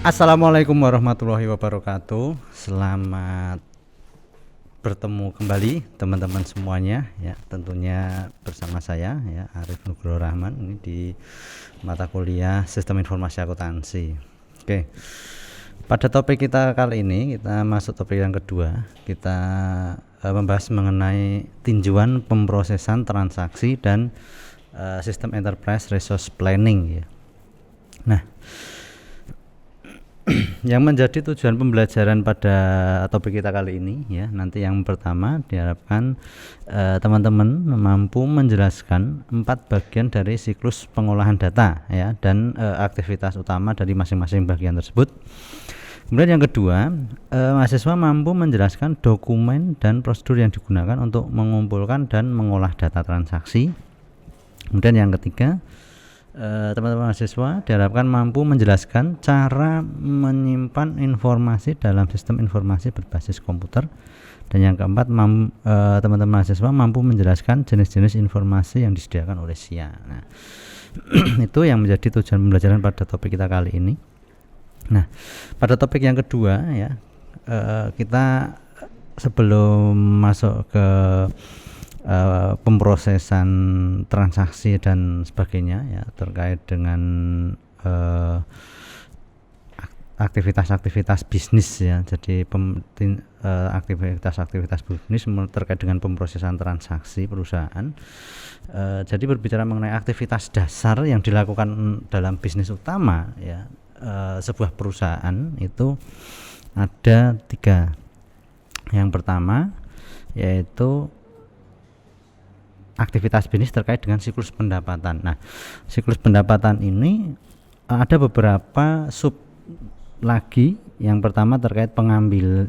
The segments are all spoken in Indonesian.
Assalamualaikum warahmatullahi wabarakatuh. Selamat bertemu kembali teman-teman semuanya ya, tentunya bersama saya ya Arif Nugroho Rahman ini di mata kuliah Sistem Informasi Akuntansi. Oke. Pada topik kita kali ini kita masuk topik yang kedua. Kita membahas mengenai tinjauan pemrosesan transaksi dan sistem enterprise resource planning ya. Nah, yang menjadi tujuan pembelajaran pada topik kita kali ini ya, nanti yang pertama diharapkan teman-teman mampu menjelaskan 4 bagian dari siklus pengolahan data ya, dan aktivitas utama dari masing-masing bagian tersebut. Kemudian yang kedua, mahasiswa mampu menjelaskan dokumen dan prosedur yang digunakan untuk mengumpulkan dan mengolah data transaksi. Kemudian yang ketiga, teman-teman mahasiswa diharapkan mampu menjelaskan cara menyimpan informasi dalam sistem informasi berbasis komputer. Dan yang keempat, teman-teman mahasiswa mampu menjelaskan jenis-jenis informasi yang disediakan oleh SIA. Nah, itu yang menjadi tujuan pembelajaran pada topik kita kali ini. Nah, pada topik yang kedua ya, kita sebelum masuk ke pemrosesan transaksi dan sebagainya ya, terkait dengan aktivitas-aktivitas bisnis ya. Jadi aktivitas-aktivitas bisnis terkait dengan pemrosesan transaksi perusahaan. Jadi berbicara mengenai aktivitas dasar yang dilakukan dalam bisnis utama ya, sebuah perusahaan itu ada 3. Yang pertama yaitu aktivitas bisnis terkait dengan siklus pendapatan. Nah, siklus pendapatan ini ada beberapa sub lagi. Yang pertama terkait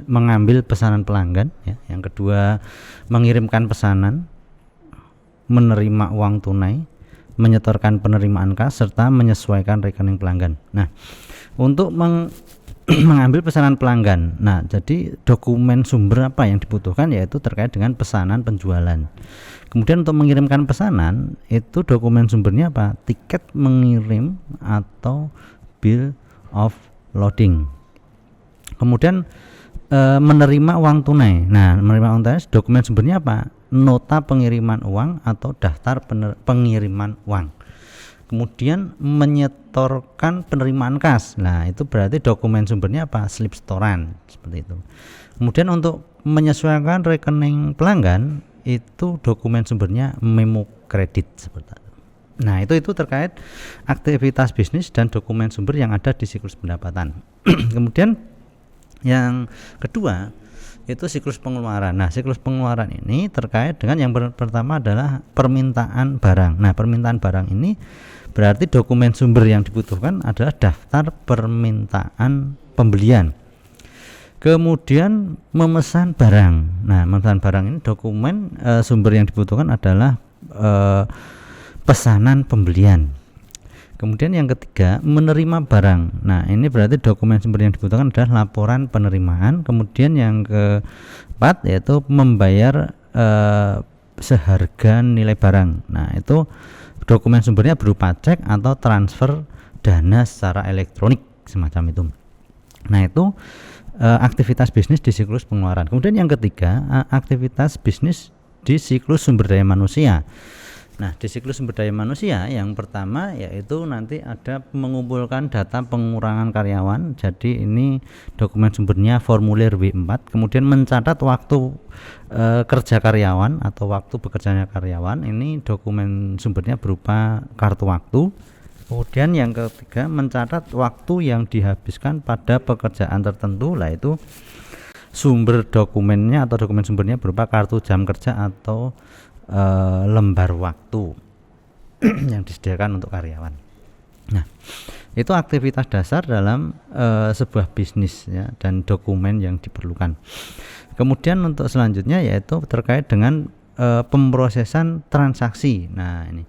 mengambil pesanan pelanggan ya. Yang kedua, mengirimkan pesanan, menerima uang tunai, menyetorkan penerimaan kas, serta menyesuaikan rekening pelanggan. Nah, untuk mengambil pesanan pelanggan. Nah, jadi dokumen sumber apa yang dibutuhkan yaitu terkait dengan pesanan penjualan. Kemudian untuk mengirimkan pesanan itu dokumen sumbernya apa? Tiket mengirim atau bill of loading. Kemudian menerima uang tunai. Nah, menerima uang tunai dokumen sumbernya apa? Nota pengiriman uang atau daftar pengiriman uang. Kemudian menyetorkan penerimaan kas. Nah, itu berarti dokumen sumbernya apa? Slip setoran, seperti itu. Kemudian untuk menyesuaikan rekening pelanggan itu dokumen sumbernya memo kredit, seperti itu. Nah, itu terkait aktivitas bisnis dan dokumen sumber yang ada di siklus pendapatan. Kemudian yang kedua itu siklus pengeluaran. Nah, siklus pengeluaran ini terkait dengan yang pertama adalah permintaan barang. Nah, permintaan barang ini berarti dokumen sumber yang dibutuhkan adalah daftar permintaan pembelian. Kemudian memesan barang. Nah, memesan barang ini dokumen sumber yang dibutuhkan adalah pesanan pembelian. Kemudian yang ketiga, menerima barang. Nah, ini berarti dokumen sumber yang dibutuhkan adalah laporan penerimaan. Kemudian yang keempat yaitu membayar seharga nilai barang. Nah, itu dokumen sumbernya berupa cek atau transfer dana secara elektronik semacam itu. Nah, itu aktivitas bisnis di siklus pengeluaran. Kemudian yang ketiga, aktivitas bisnis di siklus sumber daya manusia. Nah, di siklus sumber daya manusia yang pertama yaitu nanti ada mengumpulkan data pengurangan karyawan. Jadi ini dokumen sumbernya formulir W4. Kemudian mencatat waktu kerja karyawan atau waktu bekerjanya karyawan. Ini dokumen sumbernya berupa kartu waktu. Kemudian yang ketiga, mencatat waktu yang dihabiskan pada pekerjaan tertentu, yaitu sumber dokumennya atau dokumen sumbernya berupa kartu jam kerja atau lembar waktu yang disediakan untuk karyawan. Nah, itu aktivitas dasar dalam sebuah bisnis ya, dan dokumen yang diperlukan. Kemudian untuk selanjutnya yaitu terkait dengan pemrosesan transaksi. Nah, ini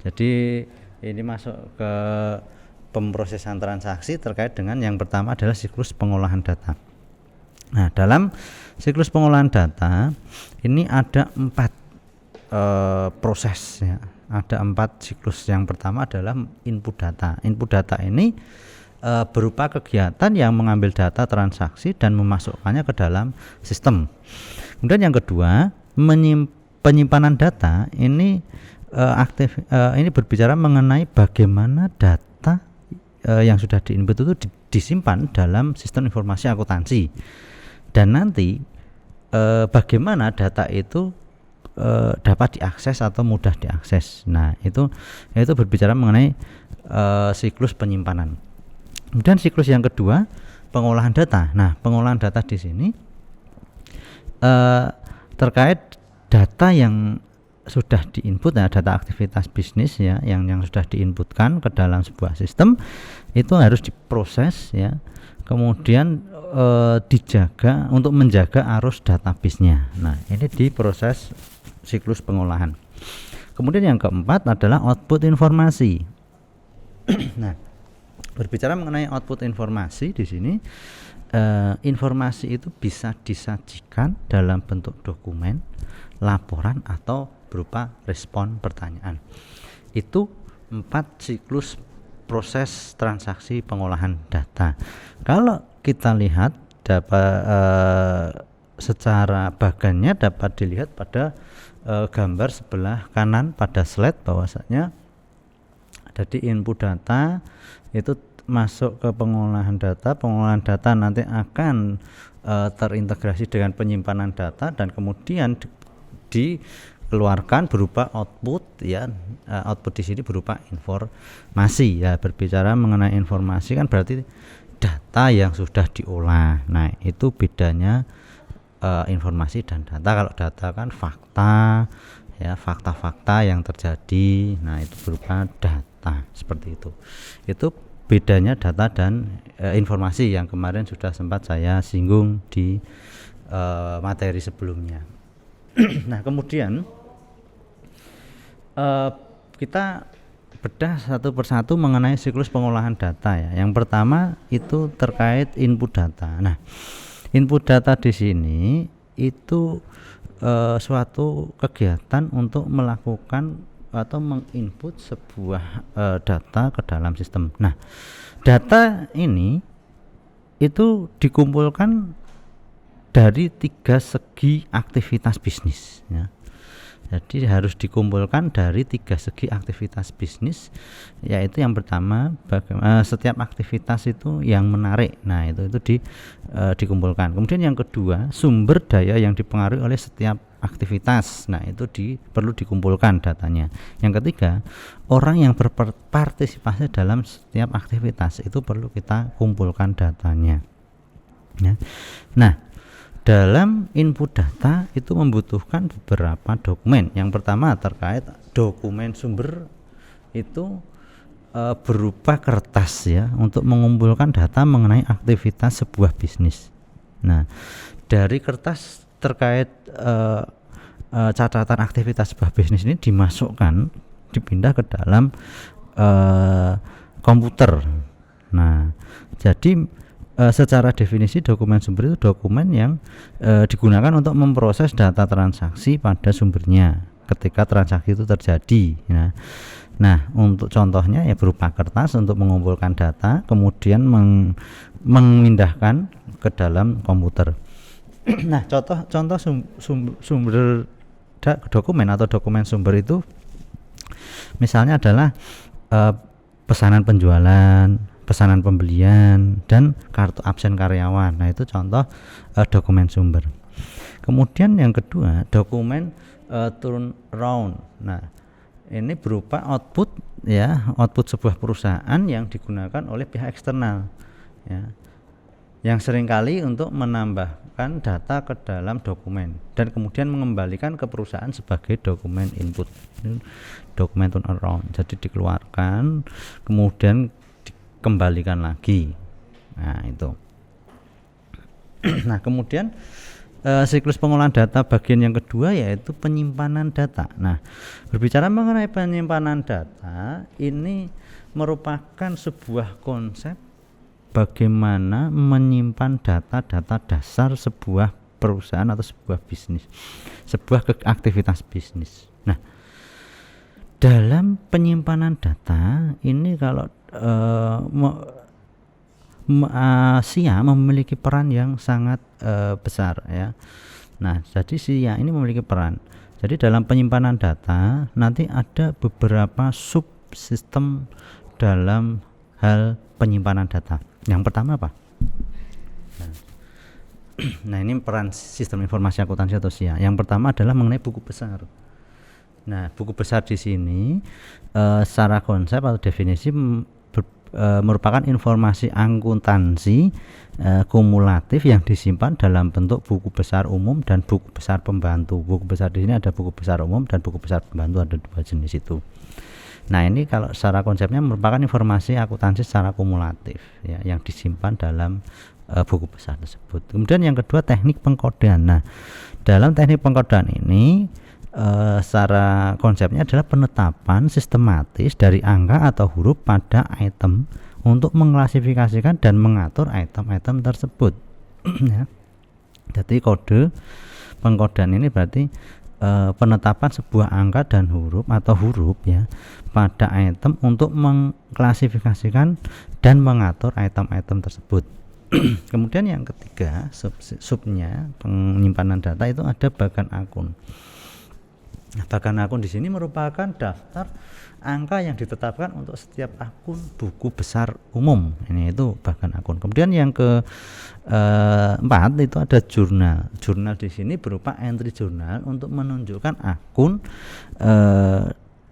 jadi ini masuk ke pemrosesan transaksi terkait dengan yang pertama adalah siklus pengolahan data. Nah, dalam siklus pengolahan data ini ada 4 proses ya. Ada 4 siklus. Yang pertama adalah input data. Input data ini berupa kegiatan yang mengambil data transaksi dan memasukkannya ke dalam sistem. Kemudian yang kedua, penyimpanan data ini ini berbicara mengenai bagaimana data yang sudah diinput itu disimpan dalam sistem informasi akuntansi, dan nanti bagaimana data itu dapat diakses atau mudah diakses. Nah, itu berbicara mengenai siklus penyimpanan. Kemudian siklus yang kedua, pengolahan data. Nah, pengolahan data di sini terkait data yang sudah diinput, ya, data aktivitas bisnis ya, yang sudah diinputkan ke dalam sebuah sistem itu harus diproses ya. Kemudian dijaga untuk menjaga arus database-nya. Nah, ini diproses siklus pengolahan. Kemudian yang keempat adalah output informasi. Nah, berbicara mengenai output informasi di sini, informasi itu bisa disajikan dalam bentuk dokumen, laporan, atau berupa respon pertanyaan. Itu 4 siklus proses transaksi pengolahan data. Kalau kita lihat secara bagannya dapat dilihat pada gambar sebelah kanan pada slide, bahwasanya jadi input data itu masuk ke pengolahan data nanti akan terintegrasi dengan penyimpanan data dan kemudian dikeluarkan berupa output ya. Output di sini berupa informasi ya. Berbicara mengenai informasi kan berarti data yang sudah diolah. Nah, itu bedanya informasi dan data. Kalau data kan fakta ya, fakta-fakta yang terjadi. Nah, itu berupa data seperti itu. Itu bedanya data dan informasi yang kemarin sudah sempat saya singgung di materi sebelumnya. Nah, kemudian kita bedah satu persatu mengenai siklus pengolahan data ya. Yang pertama itu terkait input data. Nah, input data di sini itu suatu kegiatan untuk melakukan atau menginput sebuah data ke dalam sistem. Nah, data ini itu dikumpulkan dari 3 segi aktivitas bisnis ya. Jadi harus dikumpulkan dari 3 segi aktivitas bisnis, yaitu yang pertama setiap aktivitas itu yang menarik. Nah, itu dikumpulkan. Kemudian yang kedua, sumber daya yang dipengaruhi oleh setiap aktivitas. Nah, itu perlu dikumpulkan datanya. Yang ketiga, orang yang berpartisipasi dalam setiap aktivitas itu perlu kita kumpulkan datanya ya. Nah, dalam input data itu membutuhkan beberapa dokumen. Yang pertama terkait dokumen sumber itu berupa kertas ya, untuk mengumpulkan data mengenai aktivitas sebuah bisnis. Nah, dari kertas terkait catatan aktivitas sebuah bisnis ini dipindah ke dalam komputer. Nah, jadi secara definisi dokumen sumber itu dokumen yang digunakan untuk memproses data transaksi pada sumbernya ketika transaksi itu terjadi ya. Nah, untuk contohnya ya berupa kertas untuk mengumpulkan data, kemudian memindahkan ke dalam komputer. Nah, contoh sumber dokumen atau dokumen sumber itu misalnya adalah pesanan penjualan, pesanan pembelian, dan kartu absen karyawan. Nah, itu contoh dokumen sumber. Kemudian yang kedua, dokumen turnaround. Nah, ini berupa output ya, output sebuah perusahaan yang digunakan oleh pihak eksternal ya, yang seringkali untuk menambahkan data ke dalam dokumen dan kemudian mengembalikan ke perusahaan sebagai dokumen input. Dokumen turnaround. Jadi dikeluarkan kemudian kembalikan lagi. Nah, itu. Nah, kemudian siklus pengolahan data bagian yang kedua yaitu penyimpanan data. Nah, berbicara mengenai penyimpanan data, ini merupakan sebuah konsep bagaimana menyimpan data-data dasar sebuah perusahaan atau sebuah bisnis, sebuah aktivitas bisnis. Nah, dalam penyimpanan data ini kalau SIA memiliki peran yang sangat besar ya. Nah, jadi SIA ini memiliki peran. Jadi dalam penyimpanan data nanti ada beberapa subsistem dalam hal penyimpanan data. Yang pertama apa? Nah, ini peran sistem informasi akuntansi atau SIA. Yang pertama adalah mengenai buku besar. Nah, buku besar di sini secara konsep atau definisi merupakan informasi akuntansi kumulatif yang disimpan dalam bentuk buku besar umum dan buku besar pembantu. Buku besar di sini ada buku besar umum dan buku besar pembantu, ada dua jenis itu. Nah, ini kalau secara konsepnya merupakan informasi akuntansi secara kumulatif ya, yang disimpan dalam buku besar tersebut. Kemudian yang kedua, teknik pengkodean. Nah, dalam teknik pengkodean ini secara konsepnya adalah penetapan sistematis dari angka atau huruf pada item untuk mengklasifikasikan dan mengatur item-item tersebut. Ya. Jadi kode pengkodean ini berarti penetapan sebuah angka dan huruf atau huruf ya pada item untuk mengklasifikasikan dan mengatur item-item tersebut. Kemudian yang ketiga, subnya penyimpanan data itu ada bagan akun. Nah, bagan akun di sini merupakan daftar angka yang ditetapkan untuk setiap akun buku besar umum. Ini itu bagan akun. Kemudian yang keempat itu ada jurnal. Jurnal di sini berupa entry jurnal untuk menunjukkan akun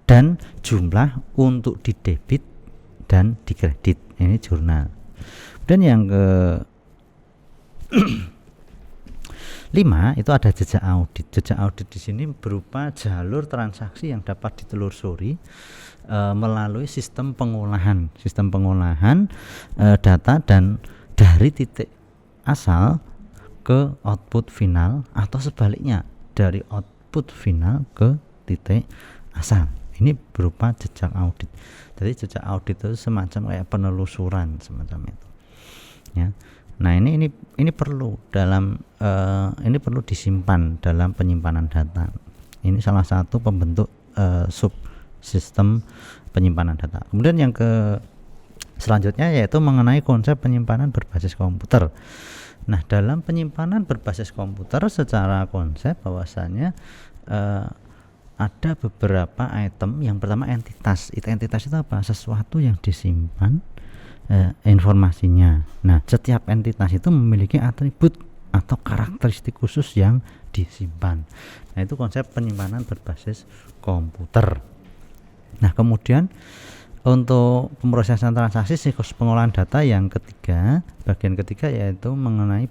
dan jumlah untuk didebit dan dikredit. Ini jurnal. Dan yang ke 5 itu ada jejak audit. Jejak audit di sini berupa jalur transaksi yang dapat ditelusuri melalui sistem pengolahan data dan dari titik asal ke output final atau sebaliknya dari output final ke titik asal. Ini berupa jejak audit. Jadi jejak audit itu semacam kayak penelusuran semacam itu. Ya. Nah, ini perlu dalam ini perlu disimpan dalam penyimpanan data. Ini salah satu pembentuk subsistem penyimpanan data. Kemudian yang selanjutnya yaitu mengenai konsep penyimpanan berbasis komputer. Nah, dalam penyimpanan berbasis komputer secara konsep bahwasanya ada beberapa item. Yang pertama entitas. Entitas itu apa? Sesuatu yang disimpan informasinya. Nah, setiap entitas itu memiliki atribut atau karakteristik khusus yang disimpan. Nah, itu konsep penyimpanan berbasis komputer. Nah, kemudian untuk pemrosesan transaksi siklus pengolahan data yang ketiga, bagian ketiga yaitu mengenai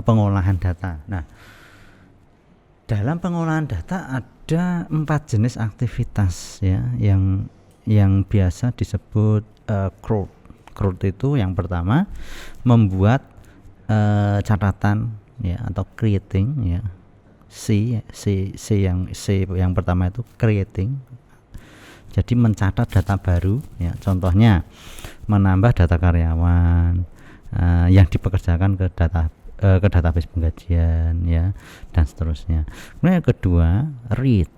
pengolahan data. Nah, dalam pengolahan data ada 4 jenis aktivitas ya yang biasa disebut CRUD. CRUD itu yang pertama membuat catatan ya atau creating ya. C yang pertama itu creating. Jadi mencatat data baru ya. Contohnya menambah data karyawan yang dipekerjakan ke database penggajian ya dan seterusnya. Kemudian yang kedua read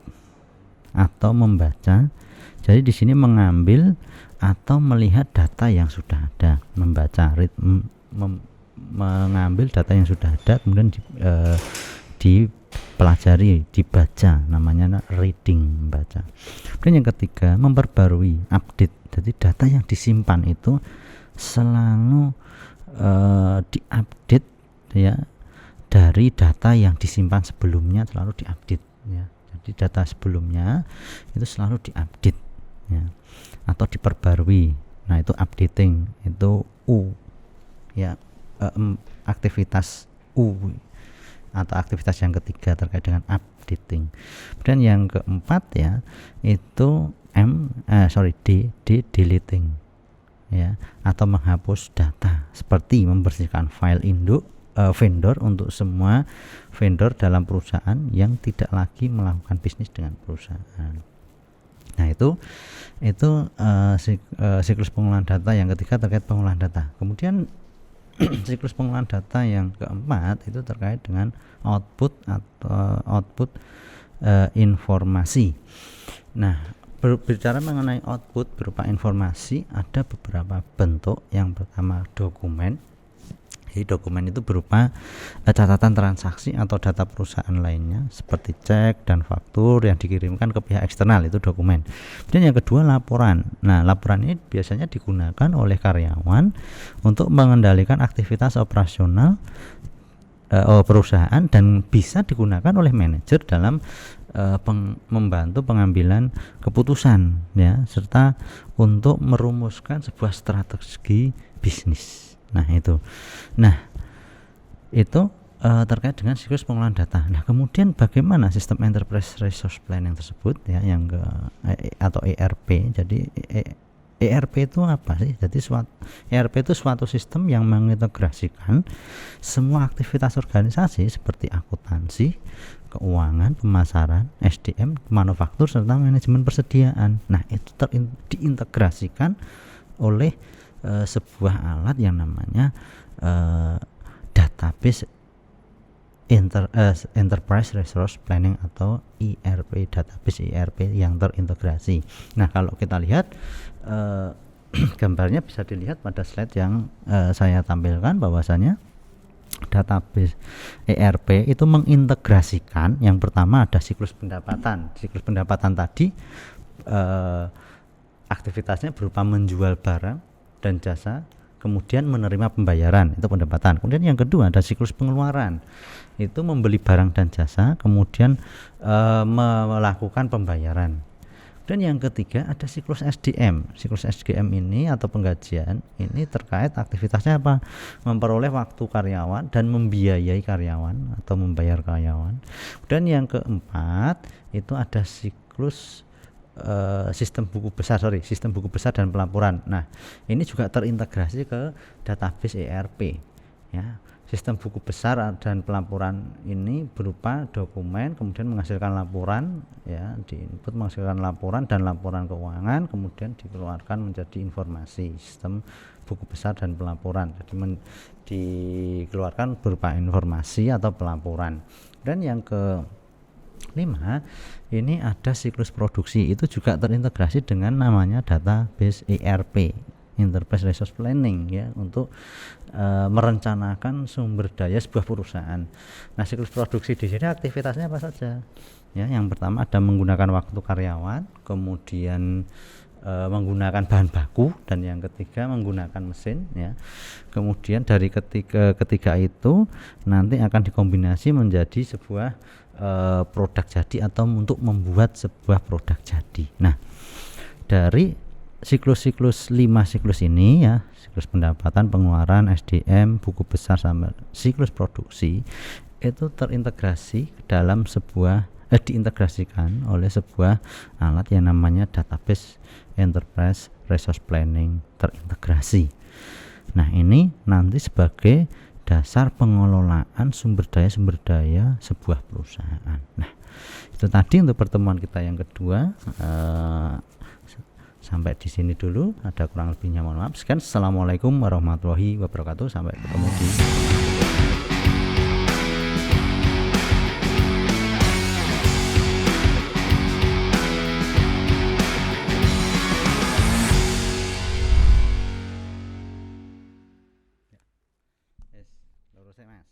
atau membaca. Jadi di sini mengambil atau melihat data yang sudah ada, membaca, read, mengambil data yang sudah ada kemudian dipelajari, dibaca, namanya reading, membaca. Kemudian yang ketiga memperbarui, update. Jadi data yang disimpan itu selalu diupdate ya dari data yang disimpan sebelumnya selalu diupdate ya. Jadi data sebelumnya itu selalu diupdate ya atau diperbarui. Nah, itu updating, itu U ya, aktivitas U atau aktivitas yang ketiga terkait dengan updating. Kemudian yang keempat ya itu D deleting ya atau menghapus data seperti membersihkan file induk vendor untuk semua vendor dalam perusahaan yang tidak lagi melakukan bisnis dengan perusahaan. Nah, itu siklus pengolahan data yang ketiga terkait pengolahan data. Kemudian siklus pengolahan data yang keempat itu terkait dengan output atau informasi. Nah, Berbicara mengenai output berupa informasi, ada beberapa bentuk. Yang pertama dokumen. Jadi dokumen itu berupa catatan transaksi atau data perusahaan lainnya seperti cek dan faktur yang dikirimkan ke pihak eksternal, itu dokumen. Kemudian yang kedua laporan. Nah, laporan ini biasanya digunakan oleh karyawan untuk mengendalikan aktivitas operasional perusahaan dan bisa digunakan oleh manajer dalam membantu pengambilan keputusan, ya, serta untuk merumuskan sebuah strategi bisnis. Nah itu terkait dengan siklus pengolahan data. Nah, kemudian bagaimana sistem enterprise resource planning tersebut, ya, yang atau ERP. Jadi ERP itu apa sih? Jadi ERP itu suatu sistem yang mengintegrasikan semua aktivitas organisasi seperti akuntansi, keuangan, pemasaran, SDM, manufaktur, serta manajemen persediaan. Nah, itu diintegrasikan oleh sebuah alat yang namanya database enterprise resource planning atau ERP, database ERP yang terintegrasi. Nah, kalau kita lihat gambarnya bisa dilihat pada slide yang saya tampilkan, bahwasanya database ERP itu mengintegrasikan, yang pertama ada siklus pendapatan. Siklus pendapatan tadi aktivitasnya berupa menjual barang dan jasa, kemudian menerima pembayaran, itu pendapatan. Kemudian yang kedua ada siklus pengeluaran, itu membeli barang dan jasa, kemudian melakukan pembayaran. Dan yang ketiga ada siklus SDM. Siklus SDM ini atau penggajian ini terkait aktivitasnya apa? Memperoleh waktu karyawan dan membiayai karyawan atau membayar karyawan. Dan yang keempat itu ada siklus sistem buku besar dan pelaporan. Nah, ini juga terintegrasi ke database ERP, ya. Sistem buku besar dan pelaporan ini berupa dokumen, kemudian menghasilkan laporan, ya, diinput menghasilkan laporan dan laporan keuangan, kemudian dikeluarkan menjadi informasi. Sistem buku besar dan pelaporan jadi dikeluarkan berupa informasi atau pelaporan. Dan yang ke 5 ini ada siklus produksi, itu juga terintegrasi dengan namanya database ERP, Enterprise Resource Planning, ya, untuk merencanakan sumber daya sebuah perusahaan. Nah, siklus produksi di sini aktivitasnya apa saja? Ya, yang pertama ada menggunakan waktu karyawan, kemudian menggunakan bahan baku, dan yang ketiga menggunakan mesin, ya. Kemudian dari ketiga itu nanti akan dikombinasi menjadi sebuah produk jadi atau untuk membuat sebuah produk jadi. Nah, dari siklus 5 siklus ini, ya, siklus pendapatan, pengeluaran, SDM, buku besar sampai siklus produksi, itu terintegrasi dalam sebuah diintegrasikan oleh sebuah alat yang namanya database enterprise resource planning terintegrasi. Nah, ini nanti sebagai dasar pengelolaan sumber daya sebuah perusahaan. Nah, itu tadi untuk pertemuan kita yang kedua. Sampai di sini dulu, ada kurang lebihnya mohon maaf. Sekian, assalamualaikum warahmatullahi wabarakatuh. Sampai ketemu di Yes, lurus ya, Mas.